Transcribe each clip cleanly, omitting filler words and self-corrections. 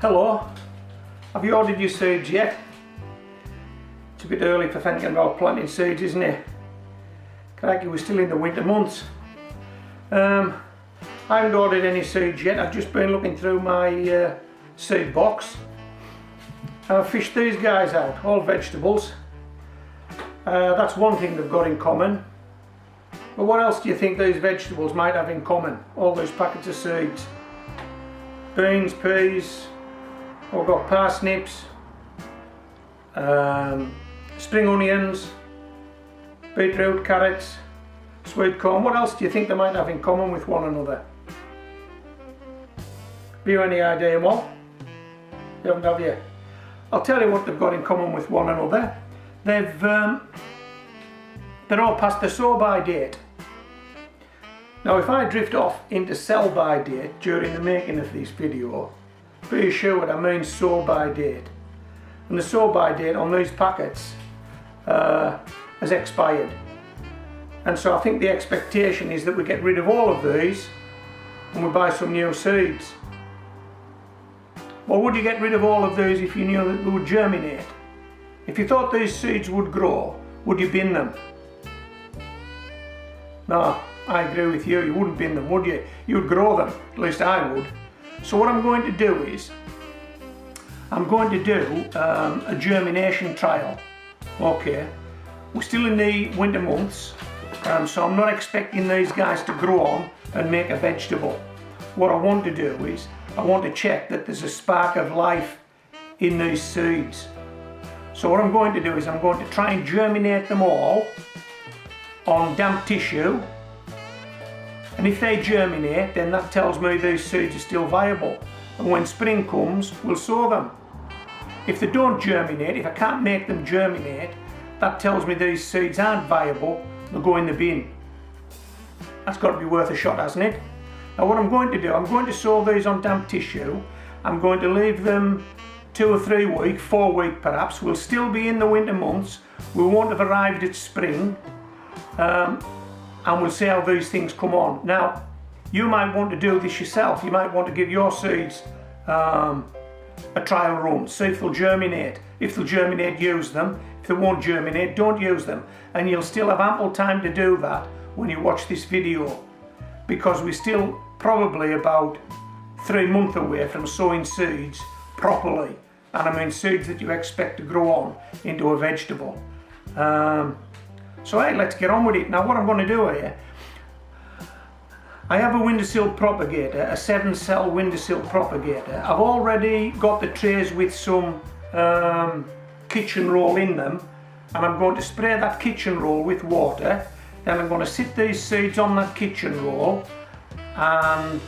Hello, have you ordered your seeds yet? It's a bit early for thinking about planting seeds, isn't it? Crikey, we're still in the winter months. I haven't ordered any seeds yet. I've just been looking through my seed box. I've fished these guys out, all vegetables. That's one thing they've got in common. But what else do you think these vegetables might have in common? All those packets of seeds. Beans, peas, we've got parsnips, spring onions, beetroot, carrots, sweet corn. What else do you think they might have in common with one another? Have you any idea more? You haven't, have you? I'll tell you what they've got in common with one another. They're all past the sow-by date. Now if I drift off into sell-by date during the making of this video, be assured I mean sow-by date. And the sow-by date on these packets has expired. And so I think the expectation is that we get rid of all of these and we buy some new seeds. Well, would you get rid of all of these if you knew that they would germinate? If you thought these seeds would grow, would you bin them? No, I agree with you, you wouldn't bin them, would you? You'd grow them, at least I would. So what I'm going to do is, I'm going to do a germination trial. Okay, we're still in the winter months, so I'm not expecting these guys to grow on and make a vegetable. What I want to do is, I want to check that there's a spark of life in these seeds. So what I'm going to do is I'm going to try and germinate them all on damp tissue, and if they germinate, then that tells me these seeds are still viable, and when spring comes we'll sow them. If they don't germinate, if I can't make them germinate, that tells me these seeds aren't viable, they'll go in the bin. That's got to be worth a shot, hasn't it? Now what I'm going to do, I'm going to sow these on damp tissue. I'm going to leave them 2 or 3 weeks, 4 weeks perhaps. We'll still be in the winter months, we won't have arrived at spring, and we'll see how these things come on. Now you might want to do this yourself. You might want to give your seeds a trial run, see if they'll germinate. If they'll germinate, use them. If they won't germinate, don't use them. And you'll still have ample time to do that when you watch this video, because we're still probably about 3 months away from sowing seeds properly, and I mean seeds that you expect to grow on into a vegetable. So hey, let's get on with it. Now what I'm going to do here, I have a windowsill propagator, a 7-cell windowsill propagator. I've already got the trays with some kitchen roll in them, and I'm going to spray that kitchen roll with water. Then I'm going to sit these seeds on that kitchen roll and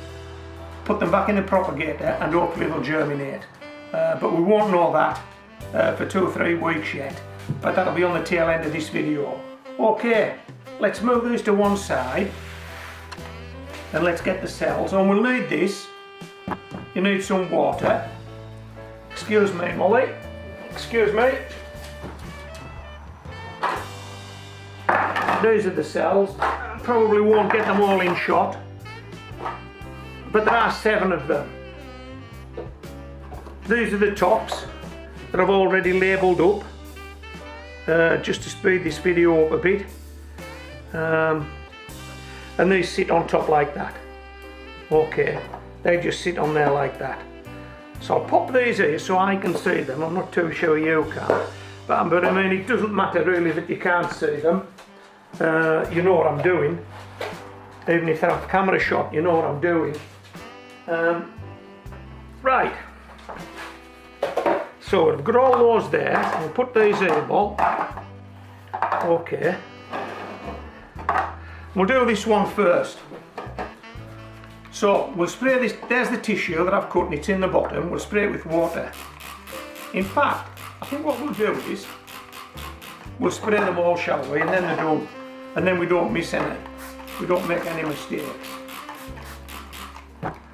put them back in the propagator, and hopefully they'll germinate. But we won't know that for 2 or 3 weeks yet, but that'll be on the tail end of this video. Okay, let's move these to one side and let's get the cells. And we'll need this. You need some water. Excuse me, Molly. Excuse me. These are the cells. Probably won't get them all in shot, but there are 7 of them. These are the tops that I've already labelled up, just to speed this video up a bit. And these sit on top like that. Okay, they just sit on there like that. So I'll pop these here so I can see them. I'm not too sure you can, but I mean it doesn't matter really that you can't see them. You know what I'm doing. Even if they're off camera shot, you know what I'm doing. Right. So I've got all those there. I'll put these able. Okay. We'll do this one first. So we'll spray this. There's the tissue that I've cut and it's in the bottom. We'll spray it with water. In fact, I think what we'll do is we'll spray them all, shall we? And then they're done. And then we don't miss any. We don't make any mistakes.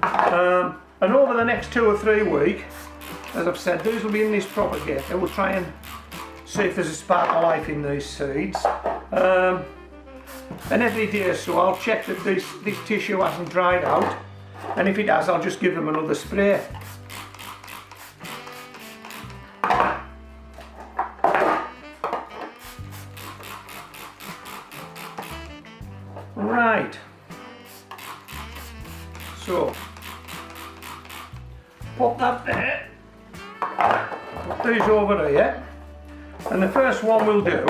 And over the next 2 or 3 weeks, as I've said, these will be in this propagator. We'll try and see if there's a spark of life in these seeds. And every day or so I'll check that this tissue hasn't dried out, and if it has I'll just give them another spray. So pop that there, put these over here, and the first one we'll do,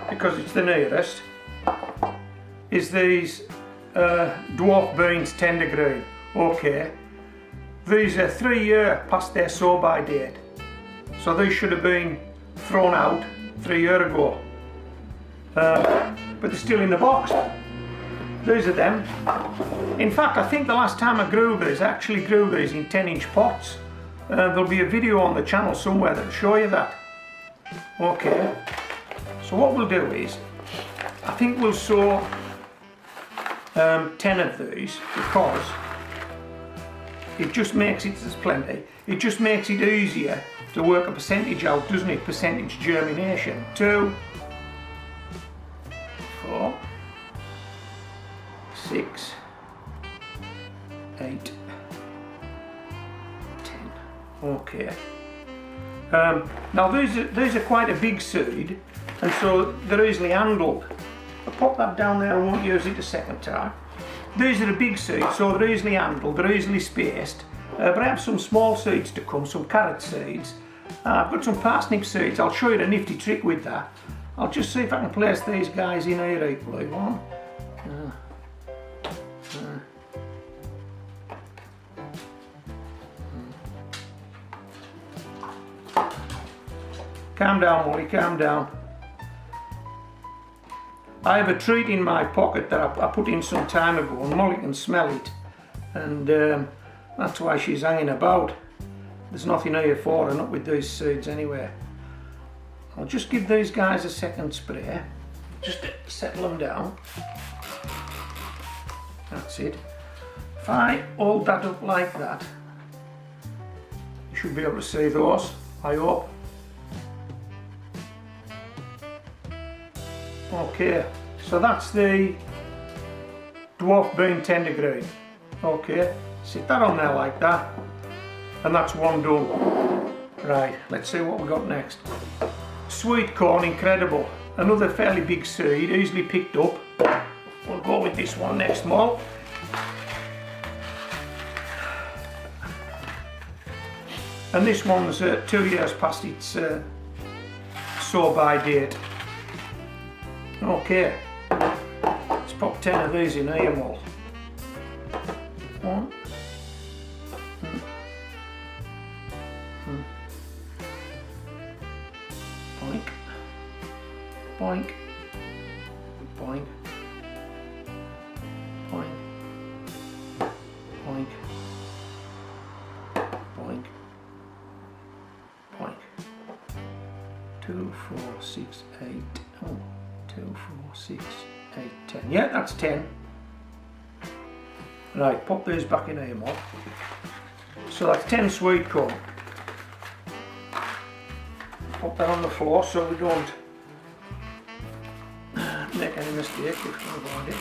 because it's the nearest, is these dwarf beans tender green. Okay, these are 3 years past their sow by date, so these should have been thrown out 3 years ago, but they're still in the box. These are them. In fact, I think the last time I grew these, I actually grew these in 10-inch pots. There'll be a video on the channel somewhere that'll show you that. Okay, so what we'll do is, I think we'll sow 10 of these, because it just makes it, there's plenty, it just makes it easier to work a percentage out, doesn't it? Percentage germination. 2, 4, 6, 8, 10. Okay. Now these are quite a big seed, and so they're easily handled. I'll pop that down there, I won't use it a second time. These are a big seed, so they're easily handled, they're easily spaced. But I have some small seeds to come, some carrot seeds. I've got some parsnip seeds. I'll show you a nifty trick with that. I'll just see if I can place these guys in here equally. 1, calm down, Molly, calm down. I have a treat in my pocket that I put in some time ago, and Molly can smell it, and that's why she's hanging about. There's nothing here for her, not with these seeds anyway. I'll just give these guys a second spray, just to settle them down. That's it. If I hold that up like that, you should be able to see those, I hope. Okay, so that's the dwarf bean tender green. Okay, sit that on there like that, and that's one done. Right, let's see what we got next. Sweet corn, incredible. Another fairly big seed, easily picked up. We'll go with this one next, Mol. And this one's 2 years past its sow by date. Okay, let's pop 10 of these in here, Mol. 1, boink, boink, boink, boink, boink, boink, boink. 2, 4, 6, 8. Oh. 2, 4, 6, 8, 10. Yeah, that's 10. Right, pop these back in here, Mol. So that's 10 sweet corn. Pop that on the floor so we don't make any mistake if we can avoid it.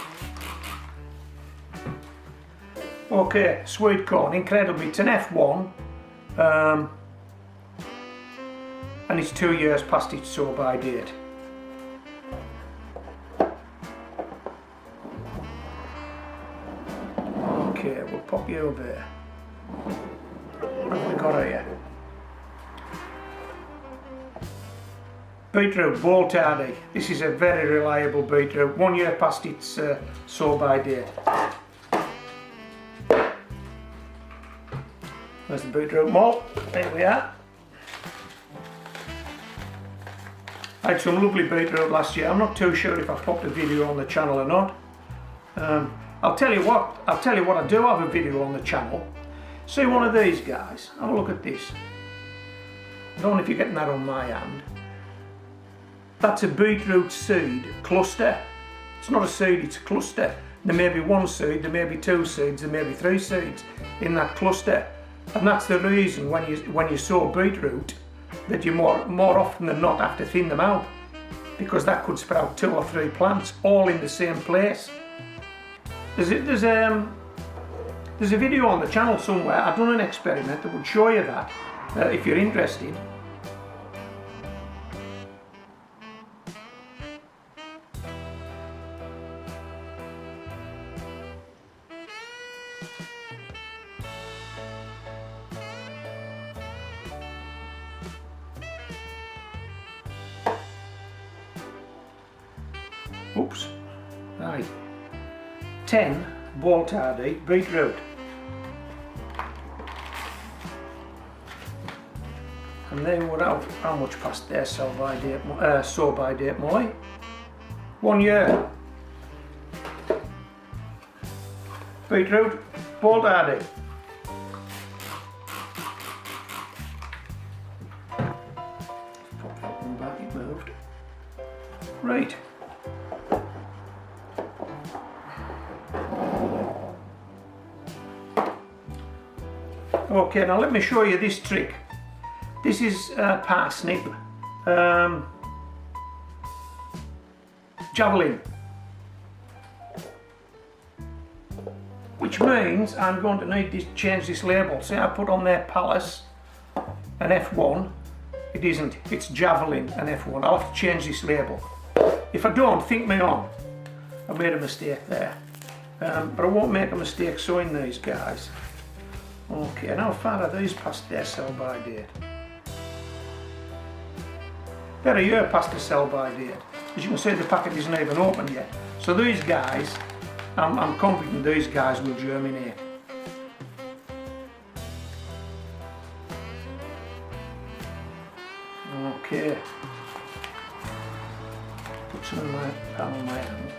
Okay, sweet corn, incredible. It's an F1, and it's 2 years past its sow by date. Okay, we'll pop you over there. What have we got here? Beetroot, bolt hardy. This is a very reliable beetroot. 1 year past its sow by date. There's the beetroot mold. There we are. I had some lovely beetroot last year. I'm not too sure if I popped a video on the channel or not. I'll tell you what I do have a video on the channel. See one of these guys, have a look at this. I don't know if you're getting that on my hand. That's a beetroot seed cluster. It's not a seed, it's a cluster. There may be one seed, there may be 2 seeds, there may be 3 seeds in that cluster. And that's the reason when you sow beetroot that you more often than not have to thin them out, because that could sprout 2 or 3 plants all in the same place. There's a video on the channel somewhere. I've done an experiment that would show you that if you're interested. Right, 10 bolt hardy beetroot. And they were out how much past their sow by date, Molly? 1 year. Beetroot, bolt hardy. Pop that one back, it moved. Right. Okay, now let me show you this trick. This is parsnip javelin, which means I'm going to need to change this label. See, I put on there Palace and F1. It isn't, it's javelin and F1. I'll have to change this label. If I don't, think me on. I made a mistake there, but I won't make a mistake sowing these guys. Okay, and how far are these past their sell by date? They're a year past the sell by date. As you can see, the packet isn't even open yet. So these guys, I'm confident these guys will germinate. Okay. Put some in my palm of my hand.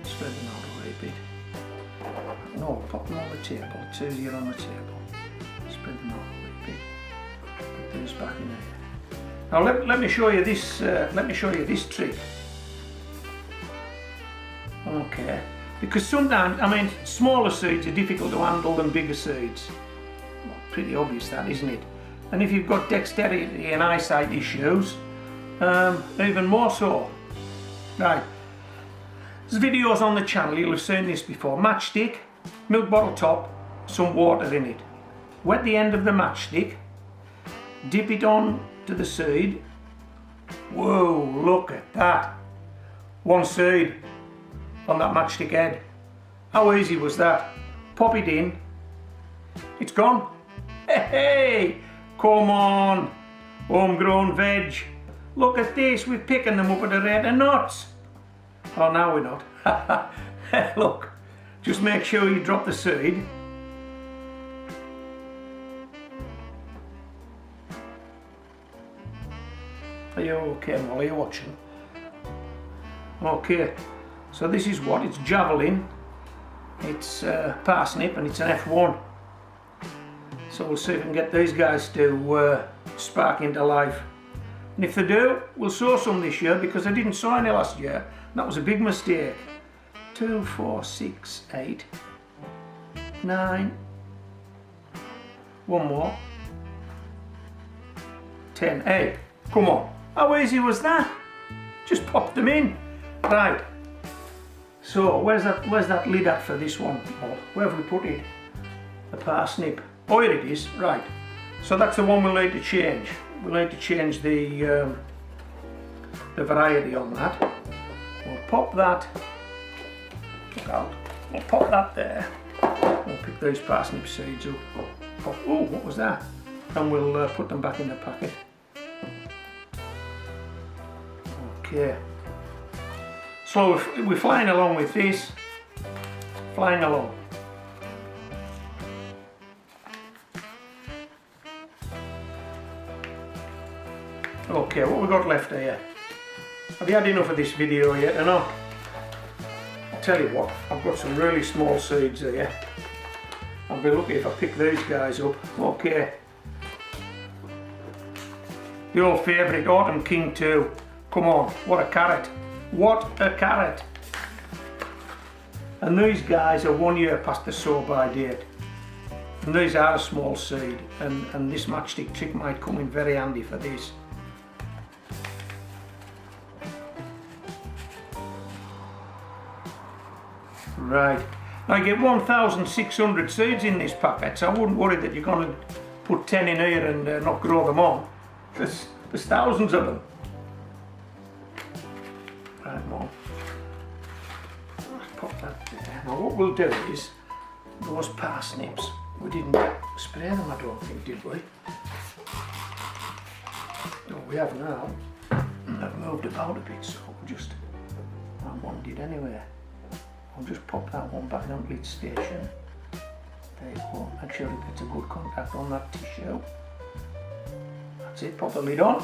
Spread them out a little bit. No, pop them on the table. It's easier on the table. Spread them out a little bit. Put these back in there. Now let me show you this. Let me show you this trick. Okay, because sometimes, I mean, smaller seeds are difficult to handle than bigger seeds. Well, pretty obvious that, isn't it? And if you've got dexterity and eyesight issues, even more so. Right. There's videos on the channel, you'll have seen this before. Matchstick, milk bottle top, some water in it. Wet the end of the matchstick, dip it on to the seed. Whoa, look at that. One seed on that matchstick head. How easy was that? Pop it in. It's gone. Hey, come on. Homegrown veg. Look at this, we're picking them up at the rate of knots. Oh, now we're not. Look, just make sure you drop the seed. Are you okay, Molly? Are you watching? Okay, so this is what? It's javelin, it's parsnip, and it's an F1. So we'll see if we can get these guys to spark into life. And if they do, we'll sow some this year, because I didn't sow any last year. That was a big mistake. 2, 4, 6, 8, 9, one more, 10, 8. Come on, how easy was that? Just pop them in. Right, so where's that lid at for this one? Oh, where have we put it? The parsnip. Oh, here it is. Right, so that's the one we'll need to change. We'll need to change the variety on that. We'll pop that. Look out. We'll pop that there. We'll pick those parsnip seeds up. Pop. Oh, what was that? And we'll put them back in the packet. Okay. So we're flying along with this. Flying along. Okay, what we got left here? Have you had enough of this video yet or not? I'll tell you what, I've got some really small seeds here. I'll be lucky if I pick these guys up. Okay. The old favourite, Autumn King 2. Come on, what a carrot. What a carrot. And these guys are 1 year past the sow by date. And these are a small seed, and this matchstick trick might come in very handy for this. Right, I get 1,600 seeds in this packet, so I wouldn't worry that you're going to put 10 in here and not grow them on. There's thousands of them. Right, Mom. Let's pop that there. Now what we'll do is, those parsnips, we didn't spray them, I don't think, did we? No, we have now. They've moved about a bit, so we'll just one did anyway. I'll just pop that one back onto its station. There you go. Make sure it gets a good contact on that tissue. That's it, pop the lid on.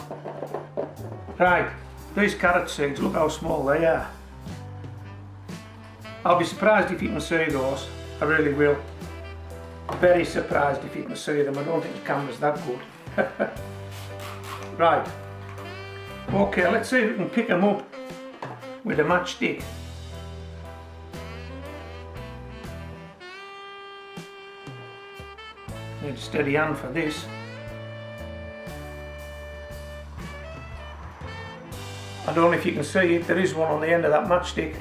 Right, these carrot seeds, look how small they are. I'll be surprised if you can see those. I really will. Very surprised if you can see them. I don't think the camera's that good. Right. Okay, let's see if we can pick them up with a matchstick. Need a steady hand for this. I don't know if you can see it, there is one on the end of that matchstick.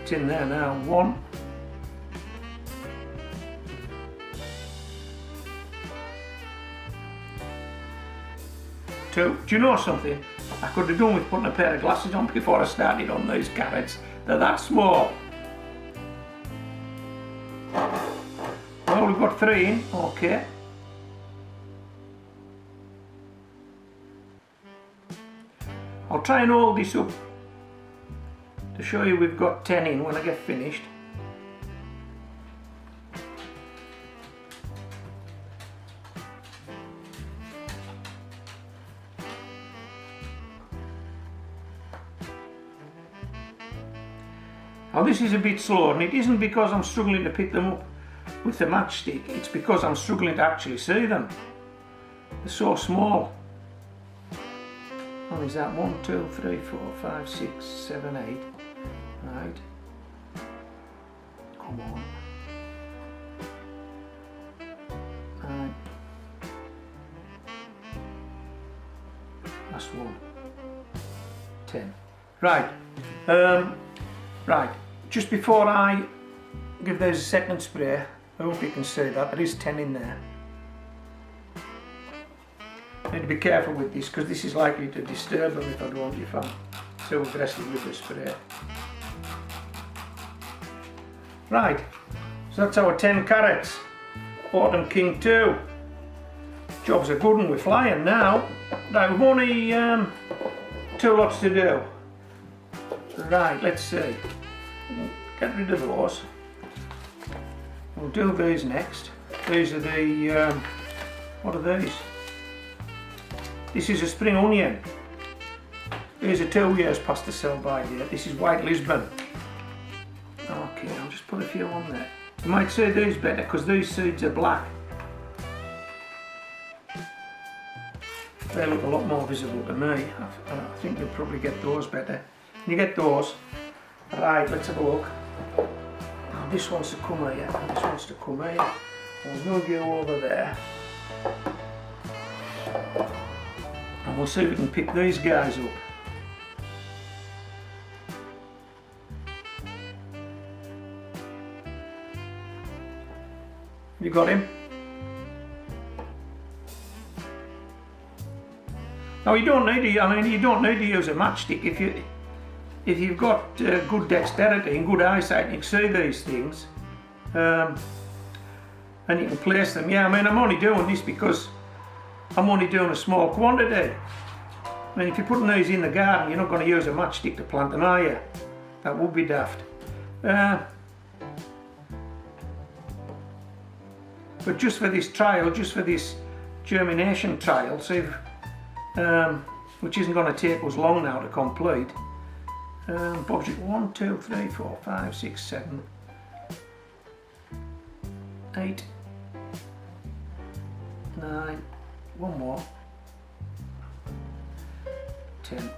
It's in there now. 1. 2. Do you know something? I could have done with putting a pair of glasses on before I started on these carrots. They're that small. Well, we've got 3 in. Okay. I'll try and hold this up to show you we've got 10 in when I get finished. Now this is a bit slow, and it isn't because I'm struggling to pick them up with the matchstick, it's because I'm struggling to actually see them. They're so small. How is that? 1, 2, 3, 4, 5, 6, 7, 8. Right. Come on. 9. Last one. 10. Right. Right. Just before I give those a second spray, I hope you can see that there is 10 in there. I need to be careful with this because this is likely to disturb them if I'm too aggressive with the spray. Right, so that's our 10 carrots. Autumn King 2. Job's a good one, we're flying now. Right, we've only 2 lots to do. Right, let's see. Get rid of those. We'll do these next. These are the, what are these? This is a spring onion. These are 2 years past the sell-by date. This is white Lisbon. Okay, I'll just put a few on there. You might see these better because these seeds are black. They look a lot more visible to me. I think you'll probably get those better. Can you get those? Right, let's have a look. Now this wants to come here, and this wants to come here. I'll move you over there. And we'll see if we can pick these guys up. You got him? Now you don't need to, you don't need to use a matchstick if you've got good dexterity and good eyesight. You can see these things, and you can place them. Yeah, I'm only doing this because I'm only doing a small quantity. If you're putting these in the garden, you're not going to use a matchstick to plant them, are you? That would be daft. But just for this trial, just for this germination trial, see if, which isn't going to take us long now to complete. Budget 1, 2, 3, 4, 5, 6, 7, 8, 9, one more, 10,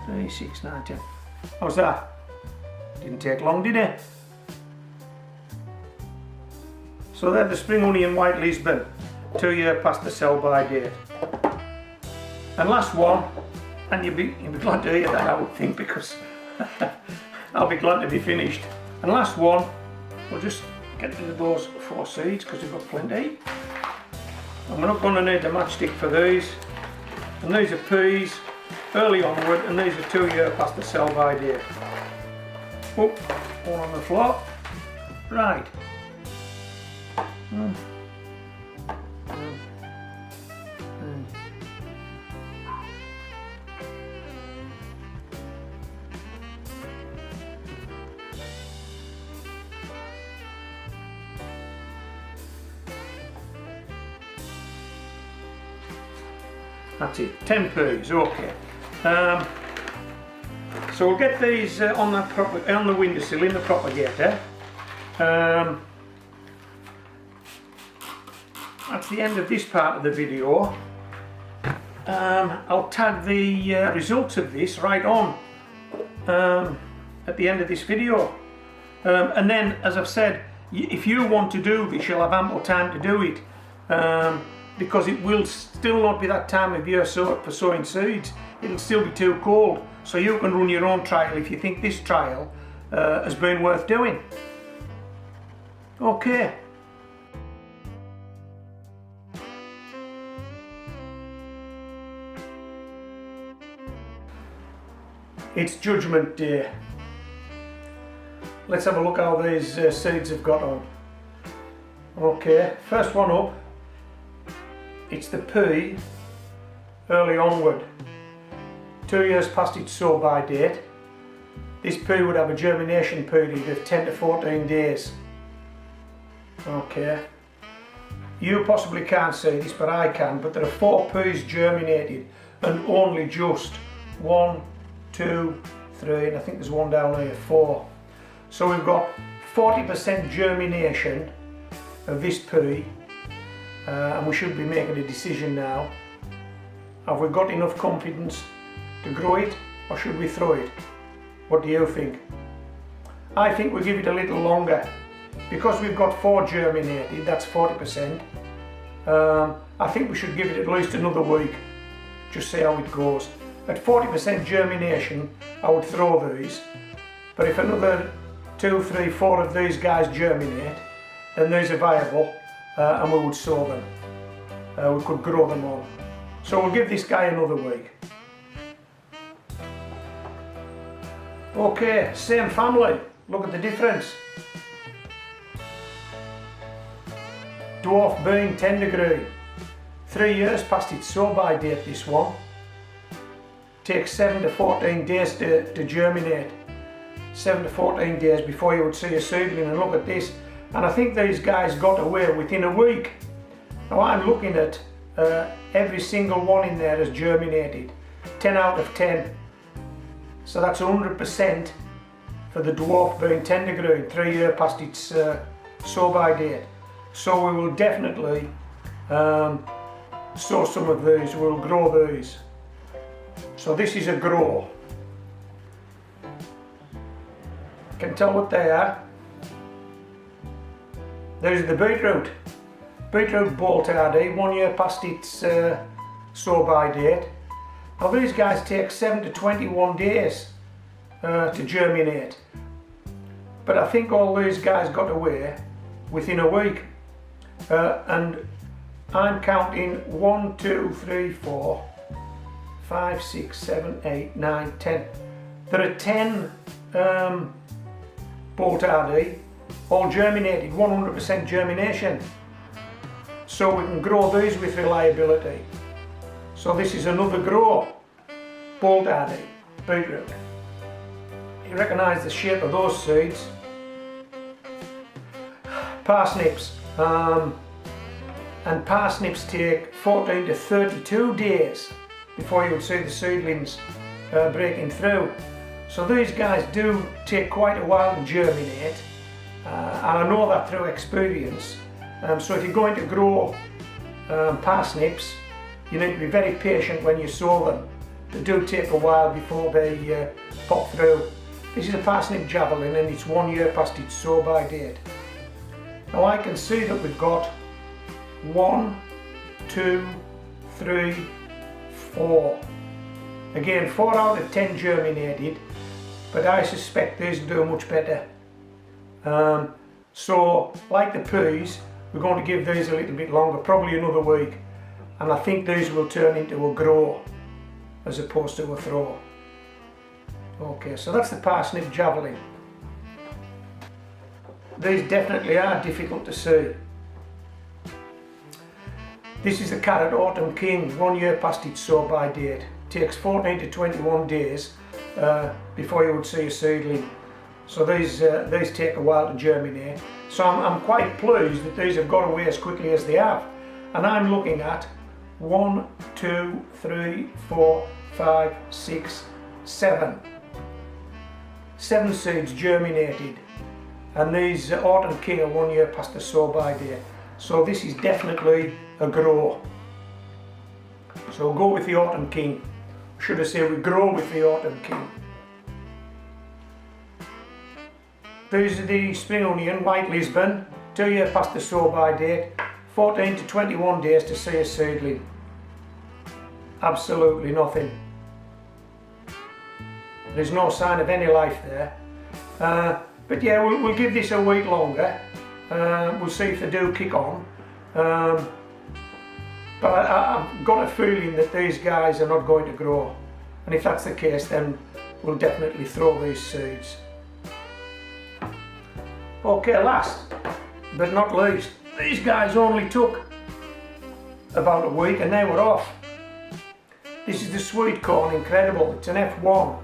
3, 6, 9, 10. How's that? Didn't take long, did it? So they're the spring onion white Lisbon, 2 years past the sell-by date. And last one, and you'll be glad to hear that, I would think, because I'll be glad to be finished. And last one, we'll just get rid of those 4 seeds because we've got plenty. And we're not going to need a matchstick for these. And these are peas, early onward, and these are 2 years past the sell-by date. Oh, one on the floor. Right. That's it, 10 peas, okay. So we'll get these on the windowsill in the propagator. That's the end of this part of the video. I'll tag the results of this right on at the end of this video. And then, as I've said, if you want to do this, you'll have ample time to do it, because it will still not be that time of year for sowing seeds. It'll still be too cold, so you can run your own trial if you think this trial has been worth doing. Okay. It's Judgment Day. Let's have a look how these seeds have got on. Okay, first one up, it's the pea early onward. 2 years past its sow by date. This pea would have a germination period of 10 to 14 days. Okay, you possibly can't see this, but I can, but there are 4 peas germinated and only just 1, 2, 3, and I think there's one down here, 4. So we've got 40% germination of this pea, and we should be making a decision now. Have we got enough confidence to grow it, or should we throw it? What do you think? I think we give it a little longer. Because we've got 4 germinated, that's 40%. I think we should give it at least another week, just see how it goes. At 40% germination, I would throw these, but if another 2, 3, 4 of these guys germinate, then these are viable, and we would sow them. We could grow them on. So we'll give this guy another week. Okay, same family, look at the difference. Dwarf bean tender green, 3 years past its sow by date this one. Takes 7 to 14 days to germinate. 7 to 14 days before you would see a seedling, and look at this. And I think these guys got away within a week. Now I'm looking at every single one in there has germinated. 10 out of 10. So that's 100% for the dwarf bean tender green, 3 years past its sow by date. So we will definitely sow some of these, we'll grow these. So this is a grow. Can tell what they are. There's the beetroot. Beetroot bolt RD, 1 year past its sow by date. Now these guys take 7 to 21 days to germinate. But I think all these guys got away within a week. And I'm counting 1, 2, 3, 4, 5, 6, 7, 8, 9, 10. There are 10 bolt RD, all germinated, 100% germination. So we can grow these with reliability. So this is another grow, bolt RD, beetroot. You recognise the shape of those seeds. Parsnips. And parsnips take 14 to 32 days before you would see the seedlings breaking through. So these guys do take quite a while to germinate, and I know that through experience. So if you're going to grow parsnips, you need to be very patient when you sow them. They do take a while before they pop through. This is a parsnip javelin, and it's 1 year past its sow by date. Now I can see that we've got 1, 2, 3, 4. Again, 4 out of 10 germinated, but I suspect these will do much better. So, like the peas, we're going to give these a little bit longer, probably another week, and I think these will turn into a grow as opposed to a throw. Okay, so that's the parsnip javelin. These definitely are difficult to see. This is the carrot autumn king, 1 year past its sow by date. Takes 14 to 21 days before you would see a seedling. So these take a while to germinate. So I'm quite pleased that these have got away as quickly as they have. And I'm looking at 1, 2, 3, 4, 5, 6, 7. 7 seeds germinated, and these Autumn King are 1 year past the sow by date. So this is definitely a grow. So go with the Autumn King. Should I say we grow with the Autumn King. These are the spring onion, white Lisbon, 2 year past the sow by date, 14 to 21 days to see a seedling. Absolutely nothing. There's no sign of any life there. But yeah, we'll give this a week longer. We'll see if they do kick on. But I've got a feeling that these guys are not going to grow. And if that's the case, then we'll definitely throw these seeds. Okay, last but not least, these guys only took about a week and they were off. This is the sweet corn, incredible. It's an F1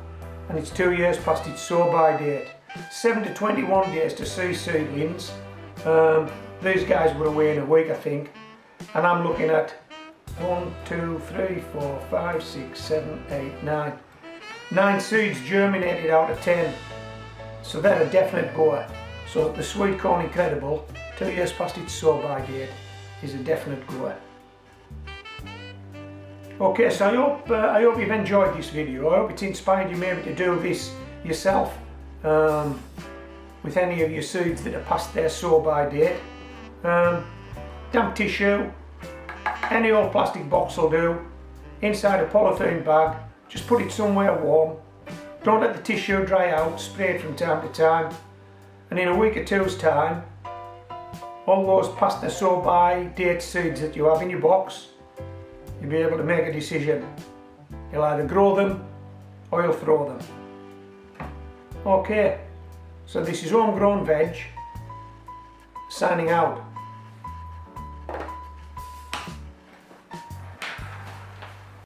and it's 2 years past its sow by date. 7 to 21 days to see seedlings. These guys were away in a week, I think, and I'm looking at 1, 2, 3, 4, 5, 6, 7, 8, 9. 9 seeds germinated out of 10. So they're a definite goer. So the sweet corn, incredible, 2 years past its sow by date, is a definite goer. Okay, so I hope you've enjoyed this video. I hope it's inspired you maybe to do this yourself with any of your seeds that are past their sow by date. Damp tissue, any old plastic box will do, inside a polythene bag. Just put it somewhere warm. Don't let the tissue dry out, spray it from time to time, and in a week or two's time, all those past the sow by date seeds that you have in your box, you'll be able to make a decision. You'll either grow them or you'll throw them. Okay, so this is Homegrown Veg, signing out.